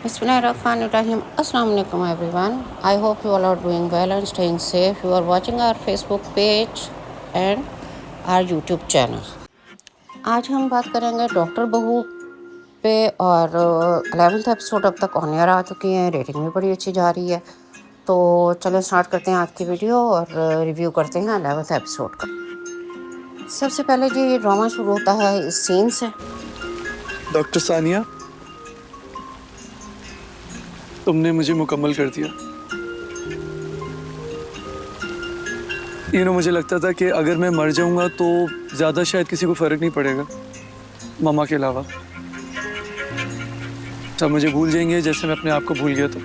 Bismillahirrahmanirrahim. Assalamu alaikum everyone. I hope you all are doing well and staying safe. You are watching our Facebook page and our YouTube channel. आज हम बात करेंगे doctor बहू पे और 11th episode अब तक ऑन एयर आ चुकी हैं, रेटिंग भी बड़ी अच्छी जा रही है। तो चलो स्टार्ट करते हैं आज की वीडियो और रिव्यू करते हैं 11th एपिसोड का। सबसे पहले जी ये ड्रामा शुरू होता है इस सीन से। डॉक्टर सानिया, तुमने मुझे मुकम्मल कर दिया। मुझे लगता था कि अगर मैं मर जाऊंगा तो ज़्यादा शायद किसी को फ़र्क नहीं पड़ेगा, मामा के अलावा। सब मुझे भूल जाएंगे जैसे मैं अपने आप को भूल गया था।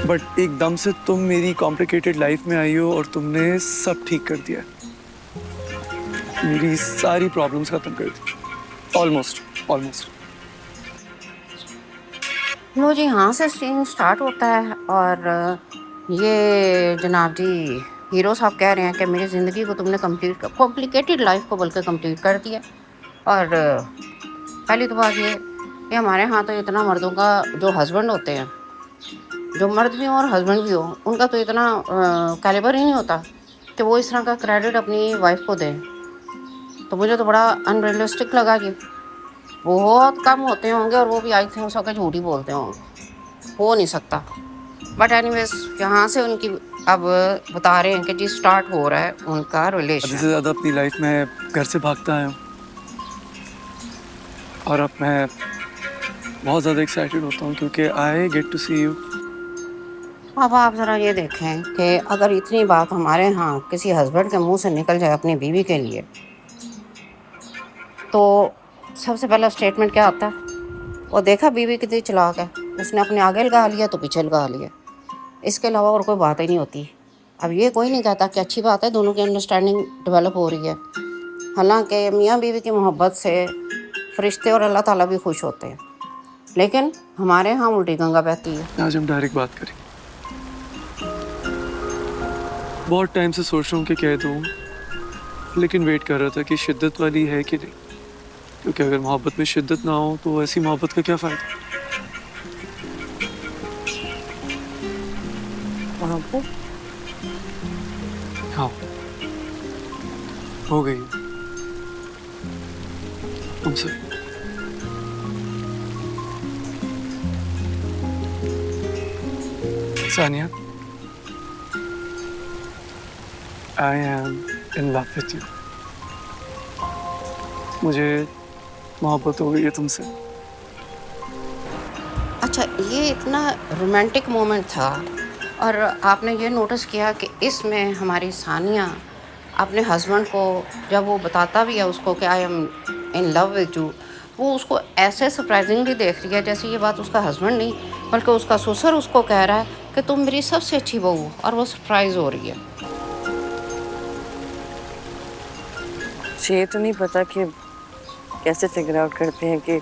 बट एकदम से तुम मेरी कॉम्प्लिकेटेड लाइफ में आई हो और तुमने सब ठीक कर दिया। मेरी सारी प्रॉब्लम्स ख़त्म कर दी, ऑलमोस्ट। लो जी, यहाँ से सीन स्टार्ट होता है और ये जनाब जी हीरो साहब कह रहे हैं कि मेरी ज़िंदगी को तुमने कॉम्प्लिकेटेड लाइफ को बल्कि कंप्लीट कर दिया। और पहली तो बात ये कि हमारे यहाँ तो इतना मर्दों का जो हस्बैंड होते हैं, जो मर्द भी हों और हस्बैंड भी हो, उनका तो इतना कैलिबर ही नहीं होता कि वो इस तरह का क्रेडिट अपनी वाइफ को दें। तो मुझे तो बड़ा अनरियलिस्टिक लगा कि बहुत कम होते होंगे और वो भी आई थिंक सब झूठ ही बोलते होंगे, हो नहीं सकता। बट एनीवेज यहाँ से उनकी अब बता रहे हैं कि जी स्टार्ट हो रहा है उनका रिलेशन। से ज़्यादा अपनी लाइफ में घर से भागता आया हूँ और अब मैं बहुत ज़्यादा एक्साइटेड होता हूँ क्योंकि I get to see you. अब आप ज़रा ये देखें कि अगर इतनी बात हमारे यहाँ किसी हस्बैंड के मुंह से निकल जाए अपनी बीवी के लिए, तो सबसे पहला स्टेटमेंट क्या आता है? वो देखा बीवी कितनी चालाक है, उसने अपने आगे लगा लिया तो पीछे लगा लिया, इसके अलावा और कोई बात ही नहीं होती। अब ये कोई नहीं कहता कि अच्छी बात है, दोनों की अंडरस्टैंडिंग डेवलप हो रही है। हालांकि मियाँ बीवी की मोहब्बत से फरिश्ते और अल्लाह ताला भी खुश होते हैं, लेकिन हमारे यहाँ उल्टी गंगा बहती है। आज हम डायरेक्ट बात करें। बहुत टाइम से सोच रहा हूँ कि कह दूँ, लेकिन वेट कर रहा था कि शिद्दत वाली है कि नहीं, क्योंकि अगर मोहब्बत में शिद्दत ना हो तो ऐसी मोहब्बत का क्या फ़ायदा। मोहब्बत हाँ, हो गई तुमसे। Sania, I am in love with you. मुझे मोहब्बत हो गई है तुमसे। अच्छा, ये इतना रोमांटिक मोमेंट था और आपने ये नोटिस किया कि इसमें हमारी सानिया अपने हस्बैंड को जब वो बताता भी है उसको कि I am in love with you, वो उसको ऐसे सरप्राइजिंगली देख रही है जैसे ये बात उसका हस्बैंड नहीं बल्कि उसका ससुर उसको कह रहा है कि तुम मेरी सबसे अच्छी बहू हो, और वो सरप्राइज हो रही है। ये तो नहीं पता कि कैसे फिगर आउट करते हैं कि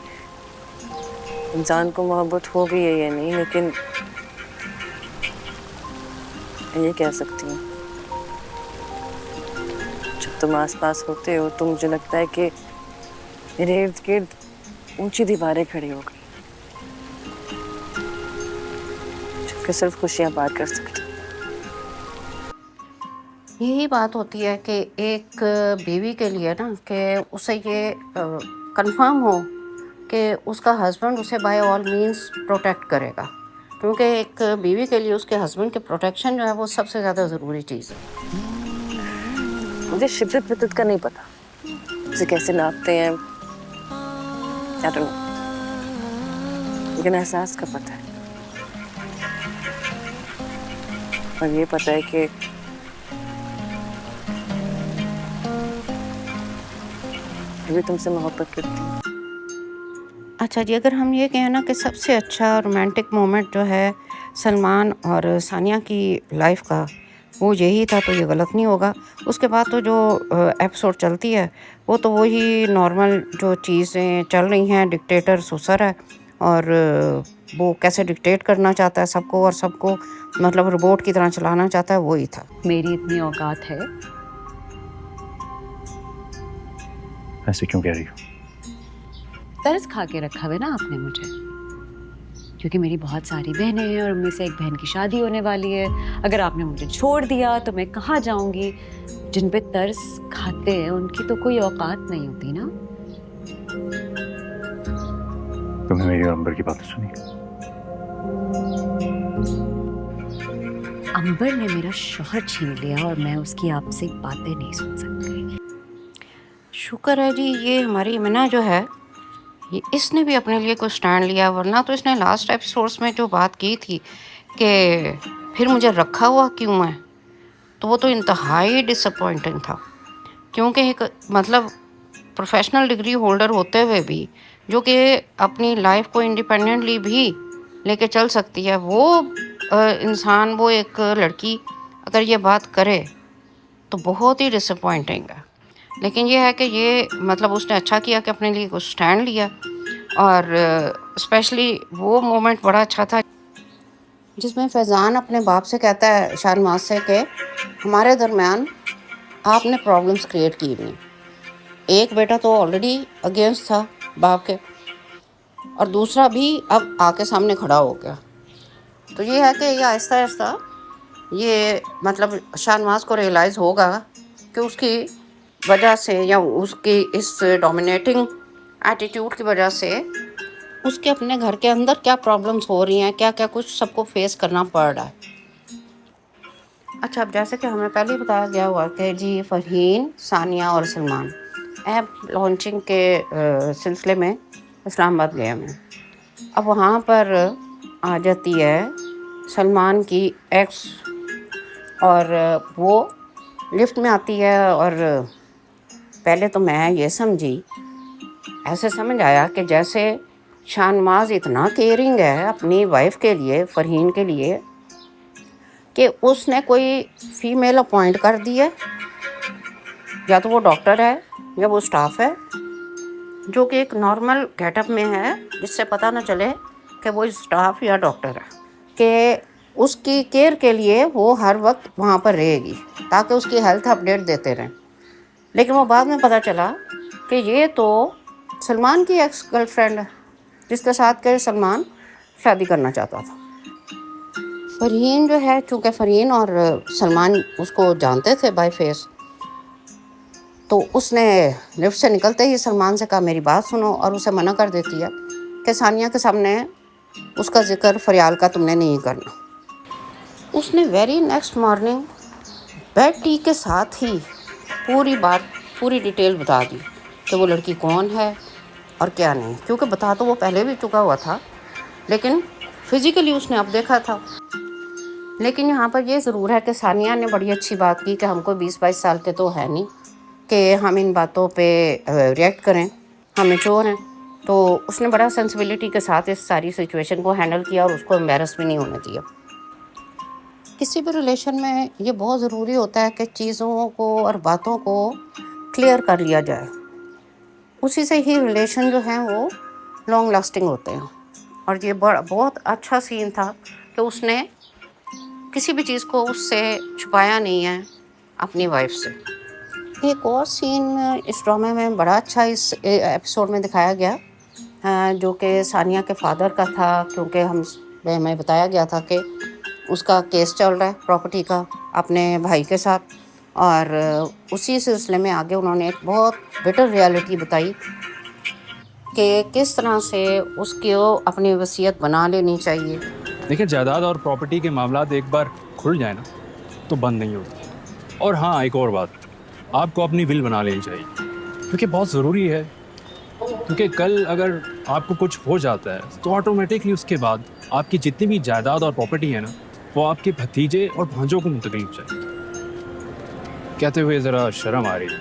इंसान को मोहब्बत हो गई है या नहीं, लेकिन ये कह सकती हूँ जब तुम आसपास होते हो तो मुझे लगता है कि मेरे इर्द गिर्द ऊंची दीवारें खड़ी हो गई जिनके सिर्फ खुशियाँ पार कर सकती। यही बात होती है कि एक बीवी के लिए ना कि उसे ये कंफर्म हो कि उसका हस्बैंड उसे बाय ऑल मींस प्रोटेक्ट करेगा, क्योंकि एक बीवी के लिए उसके हस्बैंड के प्रोटेक्शन जो है वो सबसे ज़्यादा ज़रूरी चीज़ है। मुझे शिद्दत विद्दत का नहीं पता, उसे कैसे नापते हैं I don't know, लेकिन एहसास का पता है। और ये पता है कि भी तुमसे मोहब्बत करती हूँ। अच्छा जी, अगर हम ये कहें ना कि सबसे अच्छा रोमांटिक मोमेंट जो है सलमान और सानिया की लाइफ का वो यही था, तो ये गलत नहीं होगा। उसके बाद तो जो एपिसोड चलती है वो तो वही नॉर्मल जो चीज़ें चल रही हैं, डिक्टेटर ससुर है और वो कैसे डिक्टेट करना चाहता है सबको और सबको मतलब रोबोट की तरह चलाना चाहता है, वही था। मेरी इतनी औकात है? ऐसे क्यों कह रही हो? तरस खा के रखा हुआ ना आपने मुझे, क्योंकि मेरी बहुत सारी बहनें हैं और उनमें से एक बहन की शादी होने वाली है। अगर आपने मुझे छोड़ दिया तो मैं कहाँ जाऊंगी? जिन पे तरस खाते हैं उनकी तो कोई औकात नहीं होती ना। तुमने मेरी और अंबर की बातें सुनी? अंबर ने मेरा शौहर छीन लिया और मैं उसकी आपसे बातें नहीं सुन सकती। शुक्र है जी ये हमारी इमना जो है, ये इसने भी अपने लिए कोई स्टैंड लिया, वरना तो इसने लास्ट एपिसोड्स में जो बात की थी कि फिर मुझे रखा हुआ क्यों है, तो वो तो इंतहाई डिसअपॉइंटिंग था। क्योंकि एक मतलब प्रोफेशनल डिग्री होल्डर होते हुए भी, जो कि अपनी लाइफ को इंडिपेंडेंटली भी लेके चल सकती है, वो इंसान, वो एक लड़की अगर ये बात करे तो बहुत ही डिसअपॉइंटिंग है। लेकिन ये है कि ये मतलब उसने अच्छा किया कि अपने लिए कुछ स्टैंड लिया, और स्पेशली वो मोमेंट बड़ा अच्छा था जिसमें फैज़ान अपने बाप से कहता है शाहनवाज से कि हमारे दरमियान आपने प्रॉब्लम्स क्रिएट की हुई। एक बेटा तो ऑलरेडी अगेंस्ट था बाप के, और दूसरा भी अब आके सामने खड़ा हो गया। तो ये है कि ये आहिस्ता आहिस्ता ये मतलब शाहनवाज को रियलाइज़ होगा कि उसकी वजह से या उसकी इस डोमिनेटिंग एटीट्यूड की वजह से उसके अपने घर के अंदर क्या प्रॉब्लम्स हो रही हैं, क्या क्या कुछ सबको फेस करना पड़ रहा है। अच्छा, अब जैसे कि हमें पहले ही बताया गया हुआ कि जी फ़रहीन, सानिया और सलमान ऐप लॉन्चिंग के सिलसिले में इस्लामाबाद गए हैं। अब वहाँ पर आ जाती है सलमान की एक्स, और वो लिफ्ट में आती है, और पहले तो मैं ये समझी, ऐसे समझ आया कि जैसे शाहनवाज इतना केयरिंग है अपनी वाइफ के लिए, फ़रहीन के लिए, कि उसने कोई फ़ीमेल अपॉइंट कर दी है, या तो वो डॉक्टर है या वो स्टाफ है, जो कि एक नॉर्मल गेटअप में है, जिससे पता ना चले कि वो स्टाफ या डॉक्टर है, कि उसकी केयर के लिए वो हर वक्त वहाँ पर रहेगी ताकि उसकी हेल्थ अपडेट देते रहें। लेकिन वो बाद में पता चला कि ये तो सलमान की एक्स गर्लफ्रेंड है, जिसके साथ के सलमान शादी करना चाहता था। फ़रहीन जो है, चूँकि फ़रहीन और सलमान उसको जानते थे बाय फेस, तो उसने लिफ्ट से निकलते ही सलमान से कहा मेरी बात सुनो, और उसे मना कर देती है कि सानिया के सामने उसका जिक्र फरियाल का तुमने नहीं करना। उसने very next morning bed tea के साथ ही पूरी बात, पूरी डिटेल बता दी कि वो लड़की कौन है और क्या नहीं, क्योंकि बता तो वो पहले भी चुका हुआ था, लेकिन फिज़िकली उसने अब देखा था। लेकिन यहाँ पर ये ज़रूर है कि सानिया ने बड़ी अच्छी बात की कि हमको 20-22 साल के तो है नहीं कि हम इन बातों पे रिएक्ट करें, हम मैच्योर हैं। तो उसने बड़ा सेंसिबिलिटी के साथ इस सारी सिचुएशन को हैंडल किया और उसको एम्बैरस भी नहीं होने दिया। किसी भी रिलेशन में ये बहुत ज़रूरी होता है कि चीज़ों को और बातों को क्लियर कर लिया जाए, उसी से ही रिलेशन जो हैं वो लॉन्ग लास्टिंग होते हैं। और ये बहुत अच्छा सीन था कि उसने किसी भी चीज़ को उससे छुपाया नहीं है अपनी वाइफ से। एक और सीन इस ड्रामे में बड़ा अच्छा इस एपिसोड में दिखाया गया, जो कि सानिया के फादर का था, क्योंकि हमें बताया गया था कि उसका केस चल रहा है प्रॉपर्टी का अपने भाई के साथ, और उसी सिलसिले में आगे उन्होंने एक बहुत बेटर रियलिटी बताई कि किस तरह से उसको अपनी वसीयत बना लेनी चाहिए। देखिए, जायदाद और प्रॉपर्टी के मामलात एक बार खुल जाए ना तो बंद नहीं होते। और हाँ, एक और बात, आपको अपनी विल बना लेनी चाहिए, क्योंकि बहुत ज़रूरी है। क्योंकि कल अगर आपको कुछ हो जाता है तो ऑटोमेटिकली उसके बाद आपकी जितनी भी जायदाद और प्रॉपर्टी है ना, वो आपके भतीजे और भांजों को मुंतकिल हो जाएगी। कहते हुए ज़रा शर्म आ रही है,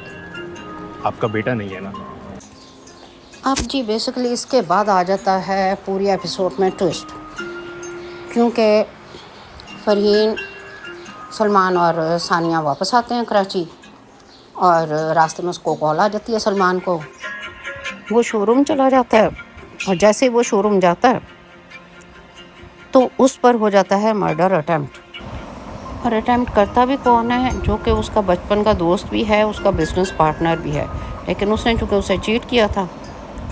आपका बेटा नहीं है ना। अब जी बेसिकली इसके बाद आ जाता है पूरी एपिसोड में ट्विस्ट, क्योंकि फ़रहीन, सलमान और सानिया वापस आते हैं कराची, और रास्ते में उसको कॉल आ जाती है सलमान को। वो शोरूम चला जाता है, और जैसे ही वो शोरूम जाता है तो उस पर हो जाता है मर्डर अटैम्प्ट। और अटैम्प्ट करता भी कौन है? जो कि उसका बचपन का दोस्त भी है, उसका बिजनेस पार्टनर भी है, लेकिन उसने चूँकि उसे चीट किया था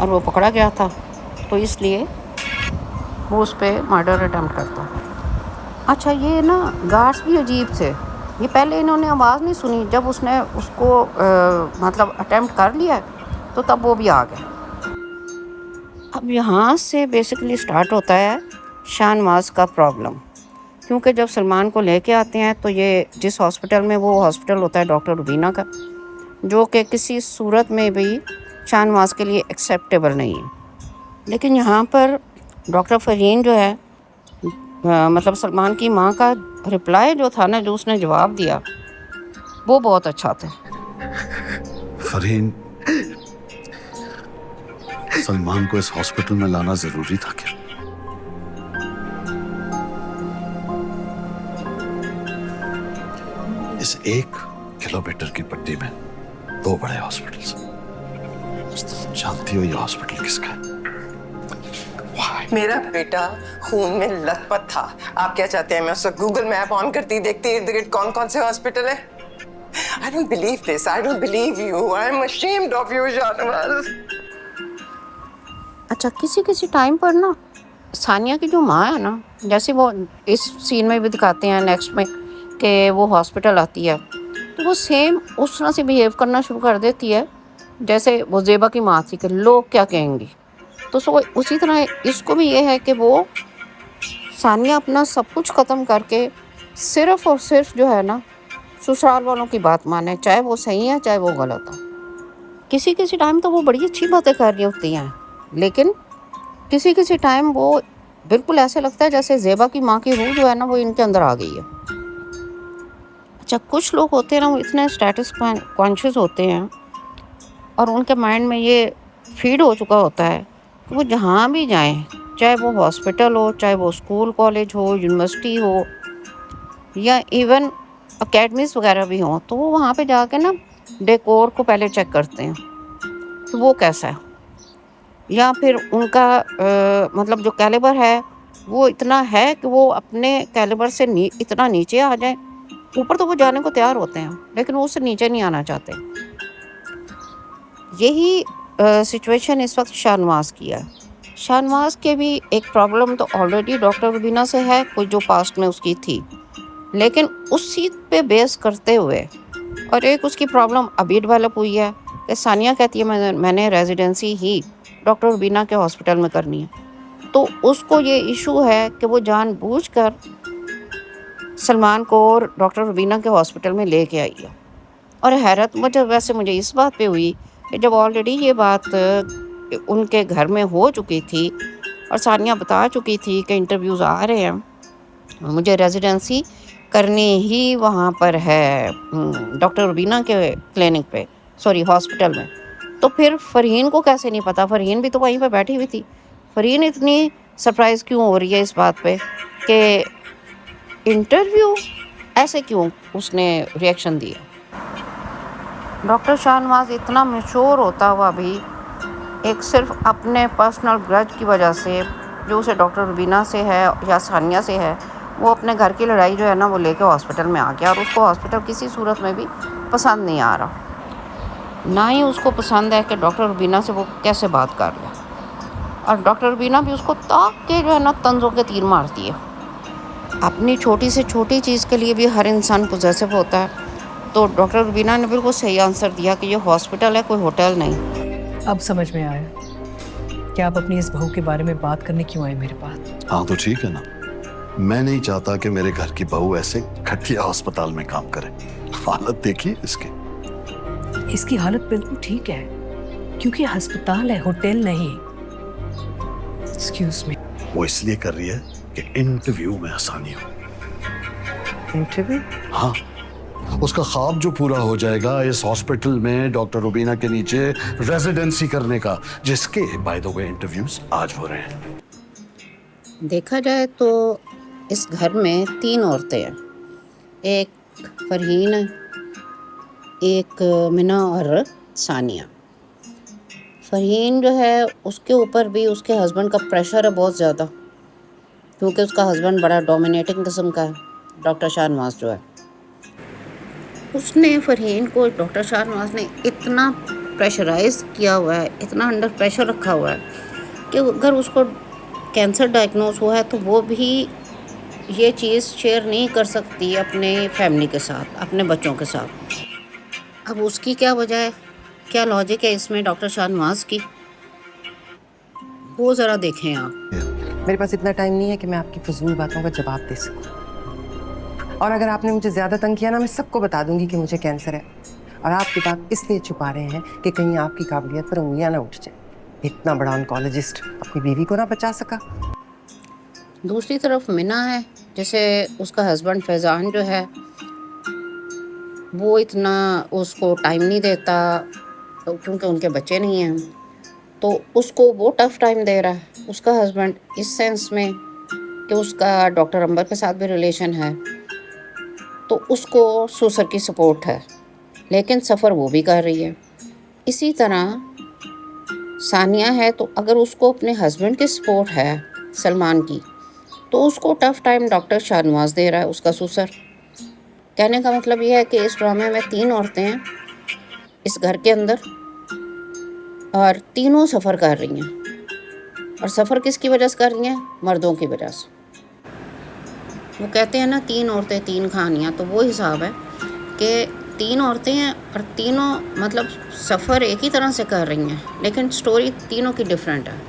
और वो पकड़ा गया था, तो इसलिए वो उस पर मर्डर अटेम्प्ट करता। अच्छा, ये ना गार्ड्स भी अजीब थे। ये पहले इन्होंने आवाज़ नहीं सुनी, जब उसने उसको मतलब अटेम्प्ट कर लिया तो तब वो भी आ गए। अब यहाँ से बेसिकली स्टार्ट होता है शाहनवाज का प्रॉब्लम, क्योंकि जब सलमान को लेके आते हैं तो ये जिस हॉस्पिटल में, वो हॉस्पिटल होता है डॉक्टर रुबीना का, जो कि किसी सूरत में भी शाहनवाज के लिए एक्सेप्टेबल नहीं है। लेकिन यहाँ पर डॉक्टर फरहीन जो है, मतलब सलमान की माँ का रिप्लाई जो था ना, जो उसने जवाब दिया, वो बहुत अच्छा था। फरहीन, सलमान को इस हॉस्पिटल में लाना जरूरी था क्या? इस 1 किलोमीटर की पट्टी में 2 बड़े हॉस्पिटल्स। जानती हो ये हॉस्पिटल किसका है? मेरा बेटा खून में लथपथ था। आप क्या चाहते हैं मैं उसको गूगल मैप ऑन करती देखती इर्द गिर्द कौन कौन से हॉस्पिटल है? I don't believe this. I don't believe you. I'm ashamed of you, Shahnawaz. अच्छा, किसी किसी टाइम पर ना सानिया की जो माँ है ना, जैसे वो इस सीन में भी दिखाते हैं नेक्स्ट में कि वो हॉस्पिटल आती है, तो वो सेम उस तरह से बिहेव करना शुरू कर देती है जैसे वो ज़ेबा की माँ थी कि लोग क्या कहेंगी। तो सो उसी तरह इसको भी ये है कि वो सानिया अपना सब कुछ ख़त्म करके सिर्फ़ और सिर्फ जो है ना ससुराल वालों की बात माने, चाहे वो सही है चाहे वो गलत हो। किसी किसी टाइम तो वो बड़ी अच्छी बातें कर रही होती हैं, लेकिन किसी किसी टाइम वो बिल्कुल ऐसे लगता है जैसे ज़ेबा की माँ की रूह जो है ना वो इनके अंदर आ गई है। अच्छा, कुछ लोग होते हैं ना, वो इतने स्टेटस कॉन्शियस होते हैं और उनके माइंड में ये फीड हो चुका होता है कि वो जहाँ भी जाएं, चाहे वो हॉस्पिटल हो, चाहे वो स्कूल कॉलेज हो, यूनिवर्सिटी हो, या इवन अकेडमीज वगैरह भी हों, तो वो वहाँ पे जाके ना डेकोर को पहले चेक करते हैं कि वो कैसा है, या फिर उनका मतलब जो कैलिबर है वो इतना है कि वो अपने कैलिबर से इतना नीचे आ जाए। ऊपर तो वो जाने को तैयार होते हैं, लेकिन वो उससे नीचे नहीं आना चाहते। यही सिचुएशन इस वक्त शाहनवाज की है। शाहनवाज के भी एक प्रॉब्लम तो ऑलरेडी डॉक्टर रुबीना से है, कोई जो पास्ट में उसकी थी, लेकिन उसी पे बेस करते हुए और एक उसकी प्रॉब्लम अभी डेवलप हुई है कि सानिया कहती है मैंने रेजिडेंसी ही डॉक्टर रुबीना के हॉस्पिटल में करनी है, तो उसको ये इशू है कि वो जानबूझकर सलमान को और डॉक्टर रुबीना के हॉस्पिटल में लेके आई है। और हैरत मुझे इस बात पे हुई कि जब ऑलरेडी ये बात उनके घर में हो चुकी थी और सानिया बता चुकी थी कि इंटरव्यूज़ आ रहे हैं, मुझे रेजिडेंसी करनी ही वहाँ पर है डॉक्टर रुबीना के क्लिनिक पे, सॉरी हॉस्पिटल में, तो फिर फरहीन को कैसे नहीं पता? फरहीन भी तो वहीं पे बैठी हुई थी। फरहीन इतनी सरप्राइज़ क्यों हो रही है इस बात पे कि इंटरव्यू, ऐसे क्यों उसने रिएक्शन दिया? डॉक्टर शाहनवाज इतना मैच्योर होता हुआ भी एक सिर्फ अपने पर्सनल ग्रज की वजह से, जो उसे डॉक्टर रुबीना से है या सानिया से है, वो अपने घर की लड़ाई जो है ना वो लेके हॉस्पिटल में आ गया, और उसको हॉस्पिटल किसी सूरत में भी पसंद नहीं आ रहा। ना ही उसको पसंद है कि डॉक्टर रुबीना से वो कैसे बात कर ले, और डॉक्टर रुबीना भी उसको ताक के जो है ना तंजों के तीर मारती है। अपनी छोटी से छोटी चीज़ के लिए भी हर इंसान पॉजेसिव होता है, तो डॉक्टर रुबीना ने बिल्कुल सही आंसर दिया कि ये हॉस्पिटल है, कोई होटल नहीं। अब समझ में आया कि आप अपनी इस बहू के बारे में बात करने क्यों आए मेरे पास। हाँ तो ठीक है ना, मैं नहीं चाहता कि मेरे घर की बहू ऐसे घटिया अस्पताल में काम करे। हालत देखिए इसकी हालत बिल्कुल ठीक है, क्योंकि अस्पताल है, होटल नहीं। Excuse me. वो इसलिए कर रही है कि इंटरव्यू में आसानी हो। इंटरव्यू? हाँ, उसका ख्वाब जो पूरा हो जाएगा इस हॉस्पिटल में डॉक्टर रुबीना के नीचे रेजिडेंसी करने का, जिसके बाय द वे इंटरव्यूज आज हो रहे हैं। देखा जाए तो इस घर में 3 औरतें हैं, एक फरहीन है, एक मिना और सानिया। फरहीन जो है उसके ऊपर भी उसके हस्बैंड का प्रेशर है बहुत ज़्यादा, क्योंकि उसका हस्बैंड बड़ा डोमिनेटिंग किस्म का है, डॉक्टर शाहनवाज जो है। उसने फरहीन को, डॉक्टर शाहनवाज ने इतना प्रेशराइज किया हुआ है, इतना अंडर प्रेशर रखा हुआ है कि अगर उसको कैंसर डायग्नोज हुआ है तो वो भी ये चीज़ शेयर नहीं कर सकती अपने फैमिली के साथ, अपने बच्चों के साथ। अब उसकी क्या वजह है, क्या लॉजिक है इसमें डॉक्टर शाहनवाज की, वो ज़रा देखें आप। मेरे पास इतना टाइम नहीं है कि मैं आपकी फजूल बातों का जवाब दे सकूं। और अगर आपने मुझे ज्यादा तंग किया ना, मैं सबको बता दूंगी कि मुझे कैंसर है। और आप ये बात इसलिए छुपा रहे हैं कि कहीं आपकी काबिलियत पर उंगलियां ना उठ जाए। इतना बड़ा ऑन्कोलॉजिस्ट अपनी बीवी को ना बचा सका। दूसरी तरफ मिना है, जैसे उसका हस्बैंड फैज़ान जो है वो इतना उसको टाइम नहीं देता क्योंकि उनके बच्चे नहीं हैं, तो उसको वो टफ़ टाइम दे रहा है उसका हस्बैंड, इस सेंस में कि उसका डॉक्टर अंबर के साथ भी रिलेशन है, तो उसको सुसर की सपोर्ट है, लेकिन सफ़र वो भी कर रही है। इसी तरह सानिया है, तो अगर उसको अपने हस्बैंड की सपोर्ट है सलमान की, तो उसको टफ़ टाइम डॉक्टर शाहनवाज दे रहा है उसका सुसर। कहने का मतलब ये है कि इस ड्रामे में 3 औरतें हैं इस घर के अंदर और तीनों सफ़र कर रही हैं, और सफ़र किसकी वजह से कर रही हैं? मर्दों की वजह से। वो कहते हैं ना 3 औरतें 3 कहानियाँ, तो वो हिसाब है कि 3 औरतें हैं और तीनों मतलब सफ़र एक ही तरह से कर रही हैं, लेकिन स्टोरी तीनों की डिफरेंट है।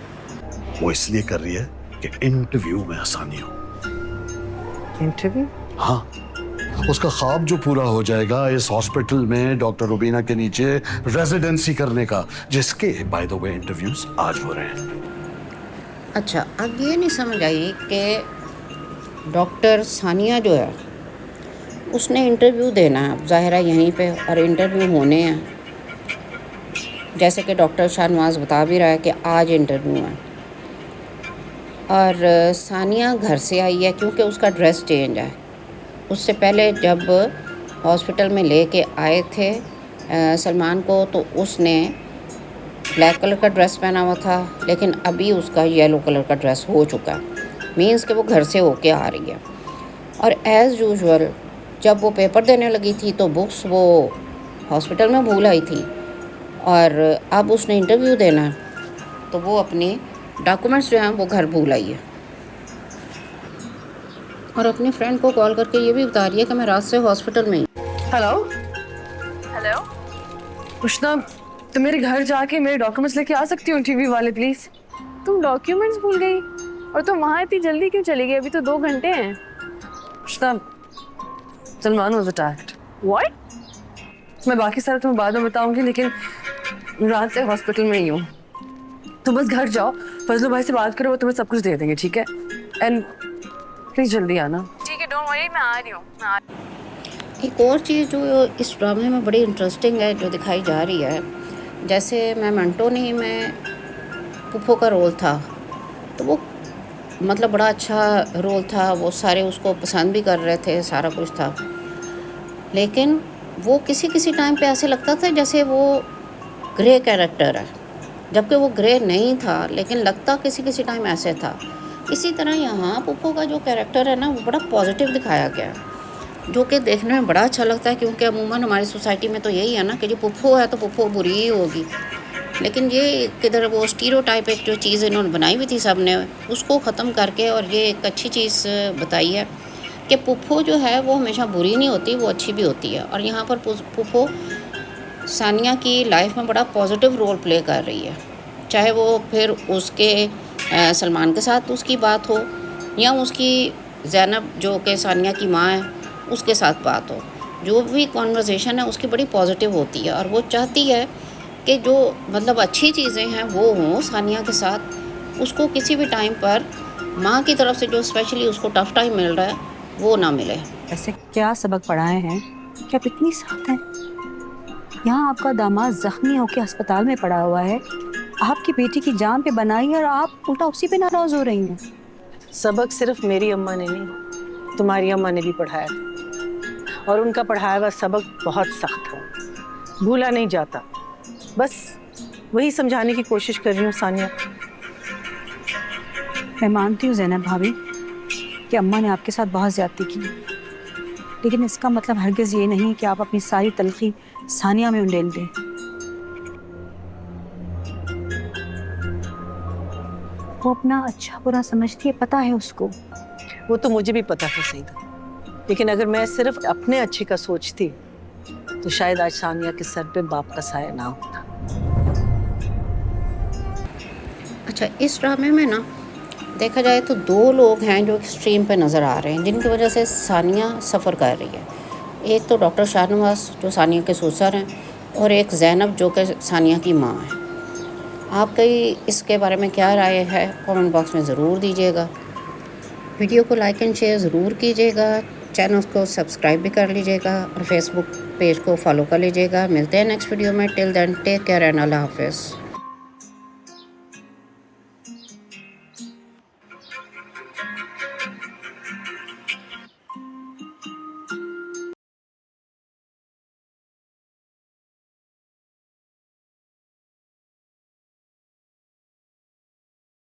वो इसलिए कर रही है कि इंटरव्यू में आसानी हो। इंटरव्यू? हाँ, उसका ख्वाब जो पूरा हो जाएगा इस हॉस्पिटल में डॉक्टर रुबीना के नीचे रेजिडेंसी करने का, जिसके बाय द वे इंटरव्यूज आज हो रहे हैं। अच्छा, अब ये नहीं समझ आई कि डॉक्टर सानिया जो है उसने इंटरव्यू देना है, ज़ाहिर है यहीं पे, और इंटरव्यू होने हैं, जैसे कि डॉक्टर शाहनवाज बता भी रहा है कि आज इंटरव्यू है। और सानिया घर से आई है क्योंकि उसका ड्रेस चेंज है। उससे पहले जब हॉस्पिटल में लेके आए थे सलमान को, तो उसने ब्लैक कलर का ड्रेस पहना हुआ था, लेकिन अभी उसका येलो कलर का ड्रेस हो चुका है, मीन्स कि वो घर से होके आ रही है। और एज़ यूजुअल जब वो पेपर देने लगी थी तो बुक्स वो हॉस्पिटल में भूल आई थी, और अब उसने इंटरव्यू देना है तो वो अपने डॉक्यूमेंट्स जो हैं वो घर भूल आई है, और अपनी फ्रेंड को कॉल करके ये भी बता रही है कि मैं रात से हॉस्पिटल में ही। हेलो हेलो कृष्णा, तुम मेरे घर जाके मेरे डॉक्यूमेंट्स लेके आ सकती हो टीवी वाले प्लीज? तुम डॉक्यूमेंट्स भूल गई? और तुम वहाँ इतनी जल्दी क्यों चली गई? अभी तो 2 घंटे हैं। Krishna, Salman was attacked. What? मैं बाकी सारा तुम्हें बाद में बताऊंगी, लेकिन रात से हॉस्पिटल में ही हूँ। तुम बस घर जाओ, फजलू भाई से बात करो, वो तुम्हें सब कुछ दे देंगे, ठीक है? एंड प्लीज जल्दी आना। ठीक है, डोंट वरी, मैं आ रही हूँ। एक और चीज़ जो इस ड्रामे में बड़ी इंटरेस्टिंग है जो दिखाई जा रही है, जैसे मेमेंटो में पुप्पो का रोल था, तो वो मतलब बड़ा अच्छा रोल था, वो सारे उसको पसंद भी कर रहे थे, सारा कुछ था, लेकिन वो किसी किसी टाइम पे ऐसे लगता था जैसे वो ग्रे कैरेक्टर है, जबकि वो ग्रे नहीं था, लेकिन लगता किसी किसी टाइम ऐसे था। इसी तरह यहाँ पुप्पो का जो कैरेक्टर है ना, वो बड़ा पॉजिटिव दिखाया गया है, जो कि देखने में बड़ा अच्छा लगता है, क्योंकि अमूमन हमारी सोसाइटी में तो यही है ना कि जो पुप्पो है तो पुप्पो बुरी ही होगी, लेकिन ये किधर वो स्टीरियोटाइप एक जो चीज़ इन्होंने बनाई हुई थी सब ने, उसको ख़त्म करके और ये एक अच्छी चीज़ बताई है कि पुप्पो जो है वो हमेशा बुरी नहीं होती, वो अच्छी भी होती है। और यहाँ पर पुप्पो सानिया की लाइफ में बड़ा पॉजिटिव रोल प्ले कर रही है, चाहे वो फिर उसके सलमान के साथ उसकी बात हो, या उसकी ज़ैनब जो कि सानिया की माँ है उसके साथ बात हो, जो भी कॉन्वर्सेशन है उसकी बड़ी पॉजिटिव होती है, और वो चाहती है कि जो मतलब अच्छी चीज़ें हैं वो हों सानिया के साथ, उसको किसी भी टाइम पर माँ की तरफ से जो स्पेशली उसको टफ़ टाइम मिल रहा है वो ना मिले। ऐसे क्या सबक पढ़ाए हैं कि आप इतनी सख्त हैं? यहाँ आपका दामाद जख्मी होकर अस्पताल में पड़ा हुआ है, आपकी बेटी की जान पे बनाई और आप उल्टा उसी पे नाराज हो रही हैं। सबक सिर्फ मेरी अम्मा ने नहीं, तुम्हारी अम्मा ने भी पढ़ाया था, और उनका पढ़ाया हुआ सबक बहुत सख्त है, भूला नहीं जाता। बस वही समझाने की कोशिश कर रही हूँ सानिया। मैं मानती हूँ ज़ैनब भाभी कि अम्मा ने आपके साथ बहुत ज़्यादती की, लेकिन इसका मतलब हरगिज़ ये नहीं कि आप अपनी सारी तलखी सानिया में उंडेल दें। वो अपना अच्छा बुरा समझती है, पता है उसको। वो तो मुझे भी पता था सईदा, लेकिन अगर मैं सिर्फ अपने अच्छे का सोचती तो शायद आज सानिया के सर पे बाप का साया ना होता। अच्छा, इस ड्रामे में ना देखा जाए तो दो लोग हैं जो एक्सट्रीम पे नज़र आ रहे हैं, जिनकी वजह से सानिया सफ़र कर रही है। एक तो डॉक्टर शाहनवाज जो सानिया के ससुर हैं, और एक ज़ैनब जो कि सानिया की माँ है। आपकी इसके बारे में क्या राय है, कमेंट बॉक्स में ज़रूर दीजिएगा। वीडियो को लाइक एंड शेयर ज़रूर कीजिएगा, चैनल को सब्सक्राइब भी कर लीजिएगा और फेसबुक पेज को फॉलो कर लीजिएगा। मिलते हैं नेक्स्ट वीडियो में। Till then take care and अल्लाह हाफिज़।